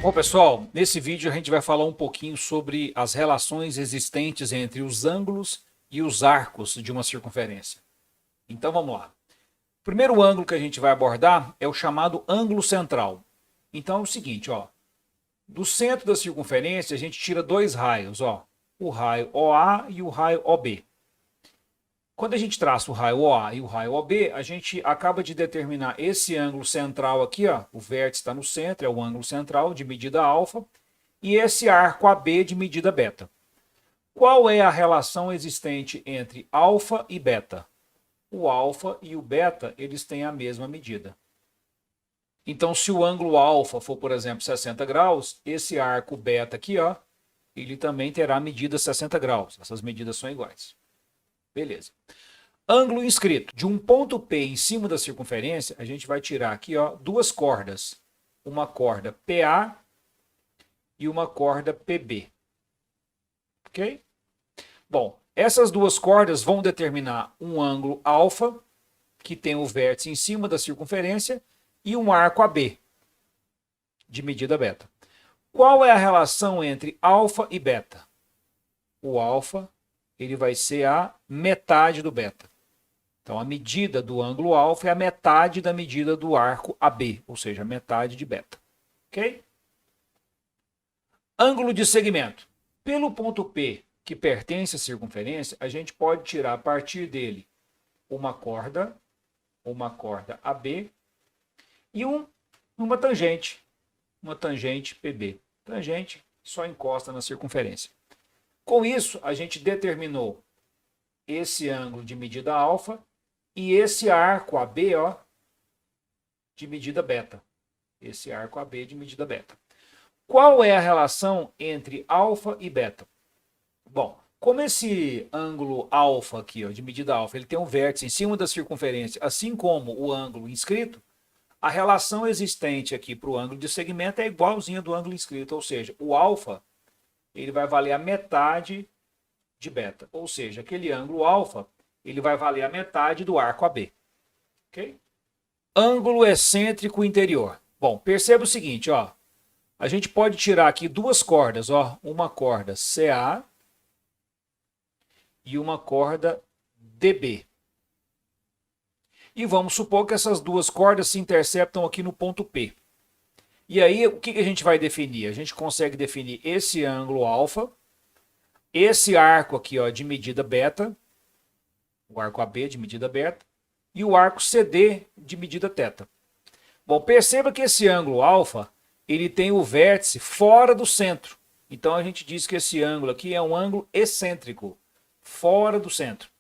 Bom, pessoal, nesse vídeo a gente vai falar um pouquinho sobre as relações existentes entre os ângulos e os arcos de uma circunferência. Então vamos lá. O primeiro ângulo que a gente vai abordar é o chamado ângulo central. Então é o seguinte, ó, do centro da circunferência a gente tira dois raios, ó, o raio OA e o raio OB. Quando a gente traça o raio OA e o raio OB, a gente acaba de determinar esse ângulo central aqui, ó, o vértice está no centro, é o ângulo central de medida alfa, e esse arco AB de medida beta. Qual é a relação existente entre alfa e beta? O alfa e o beta, eles têm a mesma medida. Então, se o ângulo alfa for, por exemplo, 60 graus, esse arco beta aqui, ó, ele também terá medida 60 graus. Essas medidas são iguais. Beleza. Ângulo inscrito. De um ponto P em cima da circunferência, a gente vai tirar aqui, ó, duas cordas. Uma corda PA e uma corda PB. Ok? Bom, essas duas cordas vão determinar um ângulo alfa, que tem o vértice em cima da circunferência, e um arco AB, de medida beta. Qual é a relação entre alfa e beta? O alfa, ele vai ser a metade do beta. Então, a medida do ângulo alfa é a metade da medida do arco AB, ou seja, a metade de beta. Ok? Ângulo de segmento. Pelo ponto P, que pertence à circunferência, a gente pode tirar a partir dele uma corda AB e uma tangente PB. Tangente só encosta na circunferência. Com isso, a gente determinou esse ângulo de medida alfa e esse arco AB, ó, de medida beta. Esse arco AB de medida beta. Qual é a relação entre alfa e beta? Bom, como esse ângulo alfa aqui, ó, de medida alfa, ele tem um vértice em cima da circunferência, assim como o ângulo inscrito, a relação existente aqui para o ângulo de segmento é igualzinha do ângulo inscrito, ou seja, o alfa ele vai valer a metade de beta, ou seja, aquele ângulo alfa ele vai valer a metade do arco AB. Ok? Ângulo excêntrico interior. Bom, perceba o seguinte, ó, a gente pode tirar aqui duas cordas, ó, uma corda CA e uma corda DB. E vamos supor que essas duas cordas se interceptam aqui no ponto P. E aí, o que a gente vai definir? A gente consegue definir esse ângulo alfa, esse arco aqui, ó, de medida beta, o arco AB de medida beta, e o arco CD de medida θ. Bom, perceba que esse ângulo alfa, ele tem o vértice fora do centro. Então a gente diz que esse ângulo aqui é um ângulo excêntrico, fora do centro.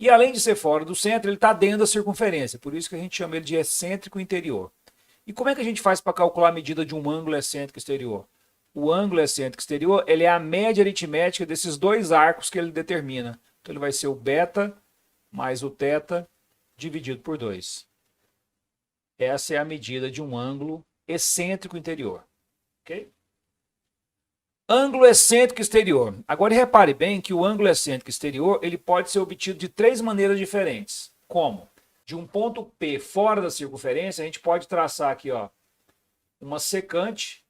E além de ser fora do centro, ele está dentro da circunferência, por isso que a gente chama ele de excêntrico interior. E como é que a gente faz para calcular a medida de um ângulo excêntrico exterior? O ângulo excêntrico exterior ele é a média aritmética desses dois arcos que ele determina. Então ele vai ser o beta mais o θ dividido por 2. Essa é a medida de um ângulo excêntrico interior. Ok? Ângulo excêntrico exterior. Agora repare bem que o ângulo excêntrico exterior ele pode ser obtido de três maneiras diferentes. Como? De um ponto P fora da circunferência, a gente pode traçar aqui, ó, uma secante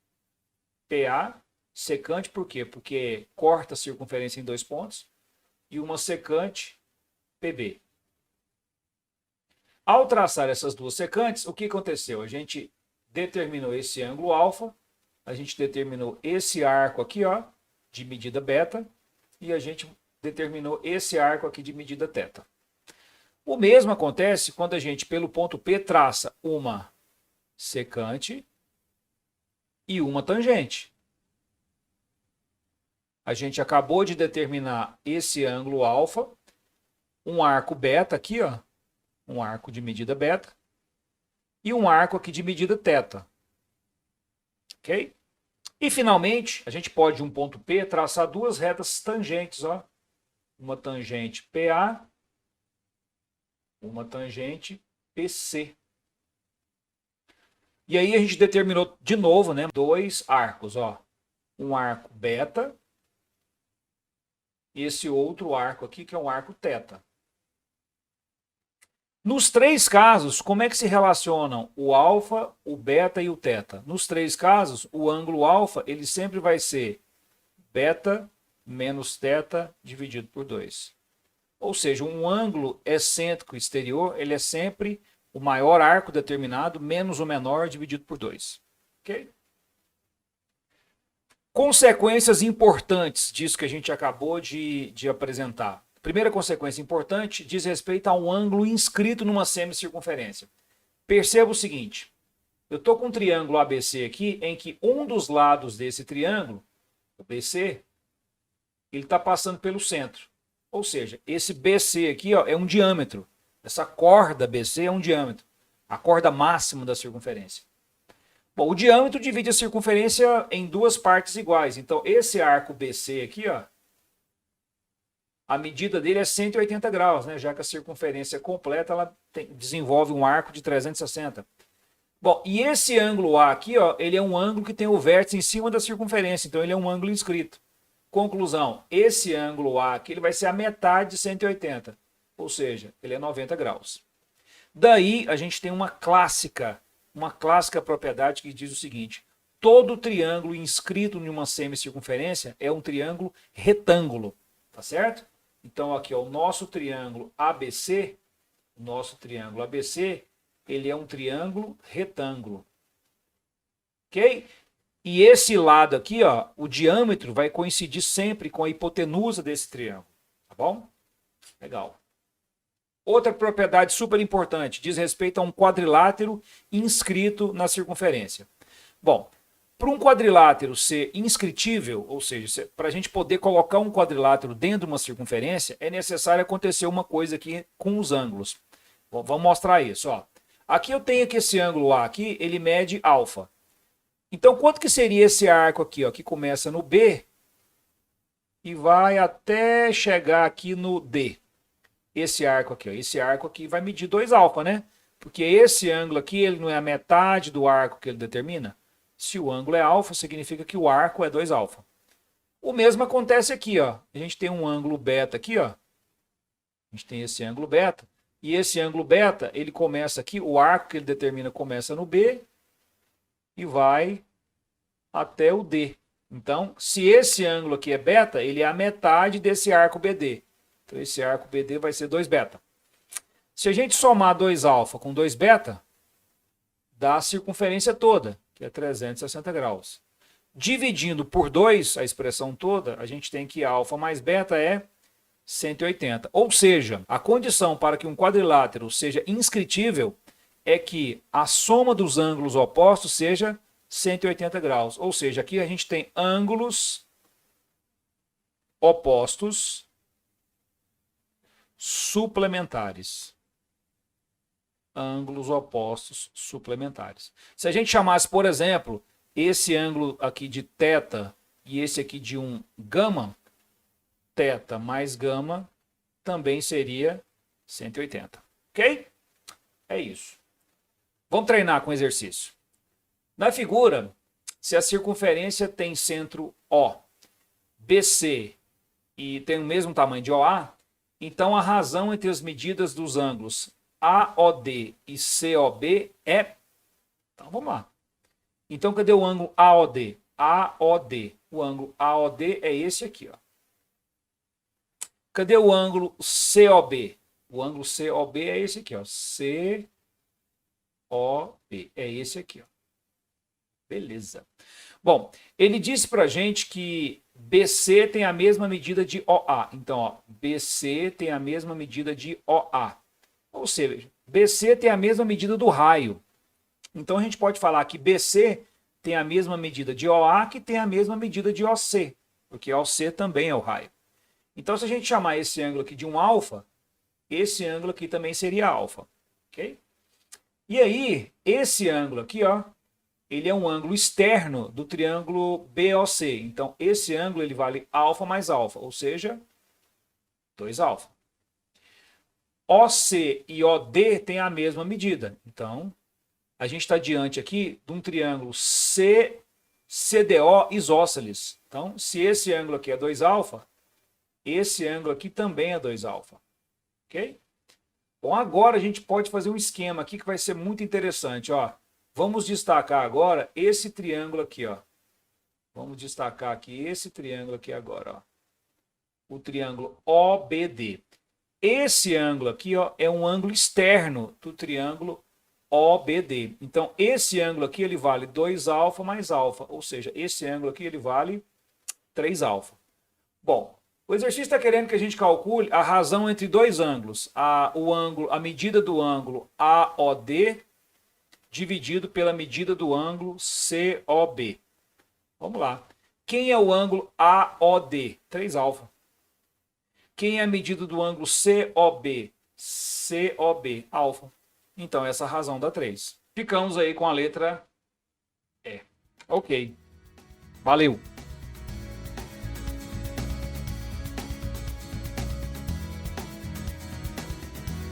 PA. Secante por quê? Porque corta a circunferência em dois pontos. E uma secante PB. Ao traçar essas duas secantes, o que aconteceu? A gente determinou esse ângulo alfa, a gente determinou esse arco aqui, ó, de medida beta, e a gente determinou esse arco aqui de medida θ. O mesmo acontece quando a gente, pelo ponto P, traça uma secante e uma tangente. A gente acabou de determinar esse ângulo alfa, um arco beta aqui, ó, um arco de medida beta, e um arco aqui de medida θ. Ok? E finalmente, a gente pode, de um ponto P, traçar duas retas tangentes, ó. Uma tangente PA, uma tangente PC. E aí a gente determinou de novo, né, dois arcos, ó. Um arco beta e esse outro arco aqui que é um arco θ. Nos três casos, como é que se relacionam o alfa, o beta e o teta? Nos três casos, o ângulo alfa ele sempre vai ser beta menos teta dividido por 2. Ou seja, um ângulo excêntrico exterior ele é sempre o maior arco determinado menos o menor dividido por 2. Ok? Consequências importantes disso que a gente acabou de apresentar. Primeira consequência importante diz respeito a um ângulo inscrito numa semicircunferência. Perceba o seguinte, eu estou com um triângulo ABC aqui, em que um dos lados desse triângulo, o BC, ele está passando pelo centro. Ou seja, esse BC aqui ó, é um diâmetro. Essa corda BC é um diâmetro. A corda máxima da circunferência. Bom, o diâmetro divide a circunferência em duas partes iguais. Então, esse arco BC aqui, ó, a medida dele é 180 graus, né? Já que a circunferência completa ela desenvolve um arco de 360. Bom, e esse ângulo A aqui, ó, ele é um ângulo que tem o vértice em cima da circunferência, então ele é um ângulo inscrito. Conclusão, esse ângulo A aqui ele vai ser a metade de 180, ou seja, ele é 90 graus. Daí a gente tem uma clássica propriedade que diz o seguinte, todo triângulo inscrito em uma semicircunferência é um triângulo retângulo, tá certo? Então aqui, ó, o nosso triângulo ABC, ele é um triângulo retângulo. Ok? E esse lado aqui, ó, o diâmetro vai coincidir sempre com a hipotenusa desse triângulo. Tá bom? Legal. Outra propriedade super importante diz respeito a um quadrilátero inscrito na circunferência. Bom, para um quadrilátero ser inscritível, ou seja, para a gente poder colocar um quadrilátero dentro de uma circunferência, é necessário acontecer uma coisa aqui com os ângulos. Bom, vamos mostrar isso. Ó. Aqui eu tenho que esse ângulo A aqui, ele mede alfa. Então, quanto que seria esse arco aqui, ó, que começa no B e vai até chegar aqui no D? Esse arco aqui, ó, esse arco aqui vai medir 2 alfa, né? Porque esse ângulo aqui, ele não é a metade do arco que ele determina. Se o ângulo é alfa, significa que o arco é 2 alfa. O mesmo acontece aqui, ó. A gente tem um ângulo beta aqui, ó. A gente tem esse ângulo beta. E esse ângulo beta, ele começa aqui, o arco que ele determina começa no B e vai até o D. Então, se esse ângulo aqui é beta, ele é a metade desse arco BD. Então, esse arco BD vai ser 2 beta. Se a gente somar 2 alfa com 2 beta, dá a circunferência toda, que é 360 graus. Dividindo por 2 a expressão toda, a gente tem que alfa mais beta é 180. Ou seja, a condição para que um quadrilátero seja inscritível é que a soma dos ângulos opostos seja 180 graus. Ou seja, aqui a gente tem ângulos opostos suplementares. Ângulos opostos suplementares. Se a gente chamasse, por exemplo, esse ângulo aqui de θ e esse aqui de um gama, θ mais gama também seria 180. Ok? É isso. Vamos treinar com exercício. Na figura, se a circunferência tem centro O, BC e tem o mesmo tamanho de OA, então a razão entre as medidas dos ângulos AOD e COB é... Então vamos lá. Então cadê o ângulo AOD? AOD. O ângulo AOD é esse aqui, ó. Cadê o ângulo COB? O ângulo COB é esse aqui, ó. COB é esse aqui, ó. Beleza. Bom, ele disse pra gente que BC tem a mesma medida de OA. Então, ó, BC tem a mesma medida de OA. Ou seja, BC tem a mesma medida do raio. Então, a gente pode falar que BC tem a mesma medida de OA que tem a mesma medida de OC. Porque OC também é o raio. Então, se a gente chamar esse ângulo aqui de um alfa, esse ângulo aqui também seria alfa. Ok? E aí, esse ângulo aqui, ó, ele é um ângulo externo do triângulo BOC. Então, esse ângulo ele vale alfa mais alfa, ou seja, 2 alfa. OC e OD têm a mesma medida. Então, a gente está diante aqui de um triângulo CDO isósceles. Então, se esse ângulo aqui é 2 alfa, esse ângulo aqui também é 2 alfa. Ok? Bom, agora a gente pode fazer um esquema aqui que vai ser muito interessante, ó. Vamos destacar agora esse triângulo aqui, ó. Vamos destacar aqui esse triângulo aqui agora, ó. O triângulo OBD. Esse ângulo aqui, ó, é um ângulo externo do triângulo OBD. Então, esse ângulo aqui, ele vale 2α mais alfa, ou seja, esse ângulo aqui, ele vale 3α. Bom, o exercício está querendo que a gente calcule a razão entre dois ângulos, a medida do ângulo AOD dividido pela medida do ângulo COB. Vamos lá. Quem é o ângulo AOD? 3α. Quem é a medida do ângulo COB? COB, alfa. Então, essa razão dá 3. Ficamos aí com a letra E. Ok. Valeu!